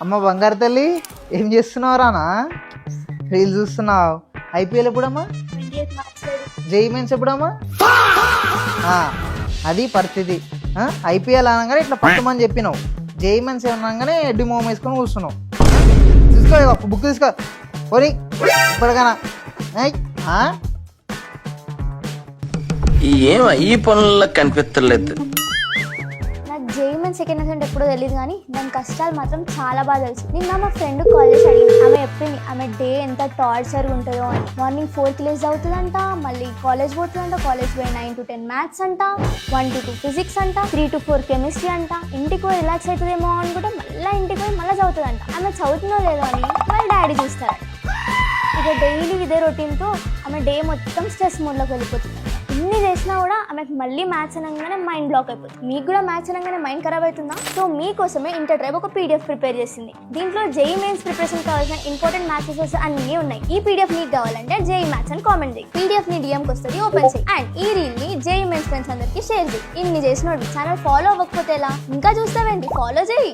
అమ్మ బంగారు తల్లి ఏం చేస్తున్నావు రానా? రీల్స్ చూస్తున్నావు. ఐపీఎల్ ఎప్పుడమ్మా? జై మెన్స్ ఎప్పుడమ్మా? అది పరిస్థితి. ఐపీఎల్ అనగానే ఇట్లా పట్టమని చెప్పినావు, జై మెన్స్ అనగానే ఎడ్డి మొహం వేసుకొని కూర్చున్నావు. తీసుకో బుక్ తీసుకో పోనీ ఇప్పటికైనా. ఏం ఈ పనుల్లో కనిపించలేదు. నాకు జేఈమెన్ సెకండ్ అసెంట్ ఎప్పుడో తెలియదు కానీ దాని కష్టాలు మాత్రం చాలా బాగా తెలుసు. నిన్న మా ఫ్రెండ్ కాల్ చేసి అడిగింది, ఆమె చెప్పింది ఆమె డే ఎంత టార్చర్గా ఉంటుందో అని. మార్నింగ్ 4కి లేచి అవుతుందంట, మళ్ళీ కాలేజ్ పోతుందంట, కాలేజ్ పోయి 9 to 10 మ్యాథ్స్ అంట, 1 to 2 ఫిజిక్స్ అంట, 3 to 4 కెమిస్ట్రీ అంట. ఇంటికి పోయి రిలాక్స్ అవుతుందేమో అనుకుంటే మళ్ళీ ఇంటికి పోయి మళ్ళీ చదువుతుందంట. ఆమె చదువుతుందో లేదో అని మళ్ళీ డాడీ చూస్తారంట. ఇక డైలీ ఇదే రొటీన్తో ఆమె డే మొత్తం స్ట్రెస్ మోడ్లోకి వెళ్ళిపోతుంది. ఇన్ని చేసినా కూడా ఆమెకు మళ్ళీ మ్యాథ్స్ అనగానే మైండ్ బ్లాక్ అయిపోతుంది. మీకు కూడా మ్యాథ్స్ అనగానే మైండ్ ఖరాబ్ అవుతుందా? సో మీకోసమే ఇంటర్ ట్రైబ్ ఒక పీడిఎఫ్ ప్రిపేర్ చేసింది. దీంట్లో జేఈ మెయిన్స్ ప్రిపరేషన్ కావాల్సిన ఇంపార్టెంట్ మ్యాథ్స్ రిసోర్స్ అన్నీ ఉన్నాయి. ఈ పీడిఎఫ్ మీకు కావాలంటే జేఈ మ్యాథ్స్ అని కామెంట్ చేయి. పీడిఎఫ్ ని డిఎంకి వస్తుంది, ఓపెన్ చేయి. అండ్ ఈ రీల్ ని జేఈ మెయిన్స్ ఫ్రెండ్స్ అందరికి షేర్ చేయి. ఇన్ని చేసినోడు ఛానల్ ఫాలో అవ్వకపోతే ఎలా? ఇంకా చూస్తావేంటి? ఫాలో చేయి.